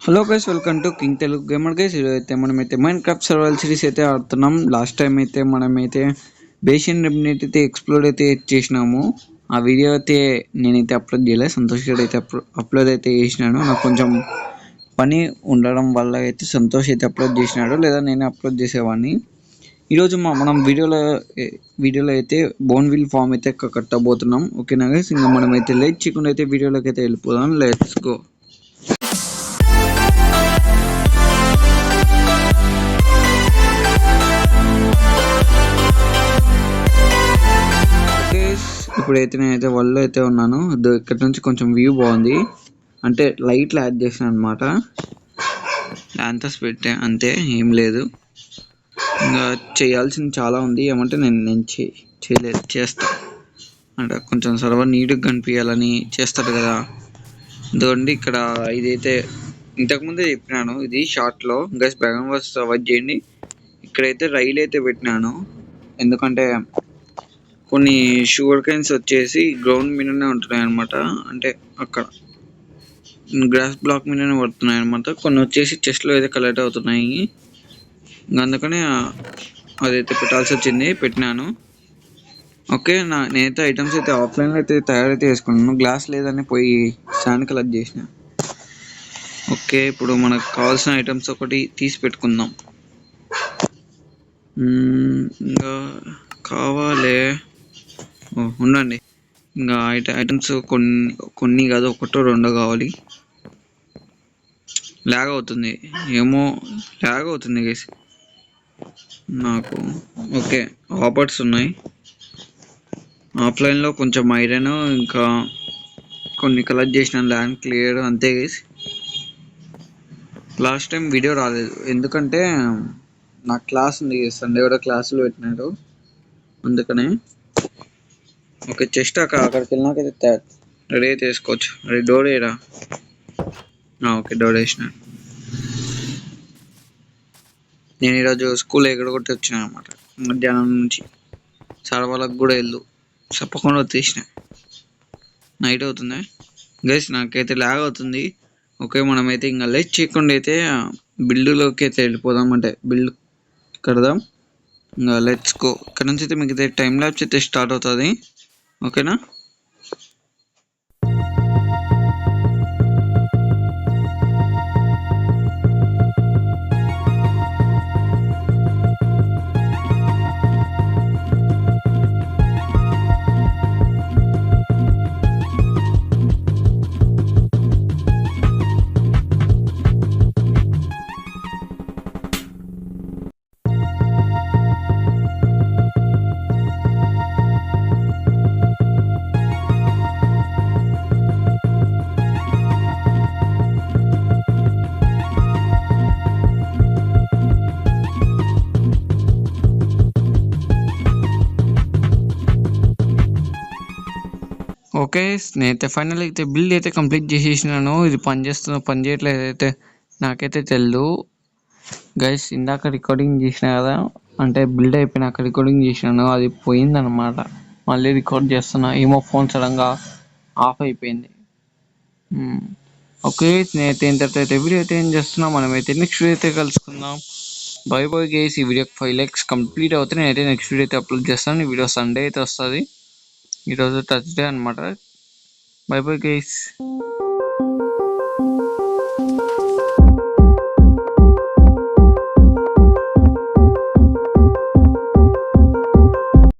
Hello guys, welcome to king Telugu gamer guys. ఈరోజైతే మనమైతే mind craft survival series అయితే ఆడుతున్నాం. లాస్ట్ టైం అయితే మనమైతే బేసిన్ రెమినేట్ అయితే ఎక్స్ప్లోర్ అయితే చేసినాము. ఆ వీడియో అయితే నేనైతే అప్లోడ్ చేయలేదు, సంతోష్ గారు అయితే అప్లోడ్ అయితే చేసినాను. నాకు కొంచెం పని ఉండడం వల్ల అయితే సంతోష్ అయితే అప్లోడ్ చేసినాడు, లేదా నేనే అప్లోడ్ చేసేవాడిని. ఈరోజు మనం వీడియోలో అయితే బోన్విల్ ఫామ్ అయితే కట్టబోతున్నాం. ఓకేనా గైస్, ఇంకా మనమైతే లేట్ చేయకుండా అయితే వీడియోలోకి అయితే వెళ్ళిపోదాం. Let's go. ఇప్పుడైతే నేనైతే వరల్డ్ అయితే ఉన్నాను. ఇక్కడ నుంచి కొంచెం వ్యూ బాగుంది, అంటే లైట్లు యాడ్ చేసాను అనమాట. యాంథస్ పెట్టే అంతే, ఏం లేదు. ఇంకా చేయాల్సింది చాలా ఉంది. ఏమంటే నేను చేయలేదు, చేస్తా అంటే కొంచెం సర్వర్ నీట్గా కనిపించాలని చేస్తాడు కదా. ఎందుకంటే ఇక్కడ ఇదైతే ఇంతకుముందే చెప్పినాను, ఇది షార్ట్లో. గైస్ బ్యాక్గ్రౌండ్ వాయిస్ అవాయిడ్ చేయండి. ఇక్కడైతే రైలు అయితే పెట్టినాను, ఎందుకంటే కొన్ని షుగర్ కేన్స్ వచ్చేసి గ్రౌండ్ మీదనే ఉంటున్నాయి అనమాట. అంటే అక్కడ గ్రాస్ బ్లాక్ మీదనే పడుతున్నాయి అనమాట. కొన్ని వచ్చేసి చెస్ట్లో అయితే కలెక్ట్ అవుతున్నాయి. అందుకనే అదైతే పెట్టాల్సి వచ్చింది, పెట్టినాను. ఓకే, నేనైతే ఐటమ్స్ అయితే ఆఫ్లైన్లో అయితే తయారైతే చేసుకున్నాను. గ్లాస్ లేదని పోయి శాండ్ కలెక్ట్ చేసిన. ఓకే, ఇప్పుడు మనకు కావాల్సిన ఐటమ్స్ ఒకటి తీసి పెట్టుకుందాం. ఇంకా కావాలి, ఉండండి. ఇంకా ఐటమ్స్ కొన్ని కాదు, ఒకటో రెండో కావాలి. లాగ్ అవుతుంది, ఏమో లాగ్ అవుతుంది గైస్ నాకు. ఓకే, ఆపర్స్ ఉన్నాయి. ఆఫ్లైన్లో కొంచెం ఐరన్, ఇంకా కొన్ని కలెక్ట్ చేసిన ల్యాండ్ క్లియర్, అంతే గైస్. లాస్ట్ టైం వీడియో రాలేదు ఎందుకంటే నాకు క్లాస్ ఉంది, సండే కూడా క్లాసులు పెట్టినాడు, అందుకనే. ఓకే, చెస్ట్ అక్కడికి వెళ్ళినాకైతే రెడీ అయితే వేసుకోవచ్చు. అది డోర్ వేయరా? ఓకే, డోర్ వేసిన. నేను ఈరోజు స్కూల్ ఎగడగొట్టి వచ్చిన అనమాట, మధ్యాహ్నం నుంచి. సార్ వాళ్ళకి కూడా వెళ్ళు చెప్పకుండా తీసిన. నైట్ అవుతుంది గైస్, నాకైతే లాగ్ అవుతుంది. ఓకే, మనమైతే ఇంకా లేట్ చేయకుండా అయితే బిల్డ్లోకి అయితే వెళ్ళిపోదాం, అంటే బిల్డ్ కడదాం. ఇంకా లెట్స్ గో. ఇక్కడ నుంచి అయితే మీకు టైం ల్యాప్స్ అయితే స్టార్ట్ అవుతుంది. ఓకేనా? ఓకే, నేనైతే ఫైనల్ అయితే బిల్డ్ అయితే కంప్లీట్ చేసేసినాను. ఇది పని చేయట్లేదు అయితే నాకైతే తెలియదు గైస్. ఇందాక రికార్డింగ్ చేసిన కదా, అంటే బిల్డ్ అయిపోయినాక రికార్డింగ్ చేసినాను, అది పోయిందనమాట. మళ్ళీ రికార్డ్ చేస్తున్నా, ఏమో ఫోన్ సడన్గా ఆఫ్ అయిపోయింది. ఓకే, నేనైతే ఇంతటైతే వీడియో అయితే ఏం చేస్తున్నా, మనమైతే నెక్స్ట్ వీడియో అయితే కలుసుకుందాం. By bye guys. ఈ వీడియోకి 5 likes కంప్లీట్ అవుతే నేనైతే నెక్స్ట్ వీడియో అయితే అప్లోడ్ చేస్తాను. ఈ వీడియో సండే అయితే వస్తుంది, ఈరోజు థర్స్డే అనమాట. By bye guys.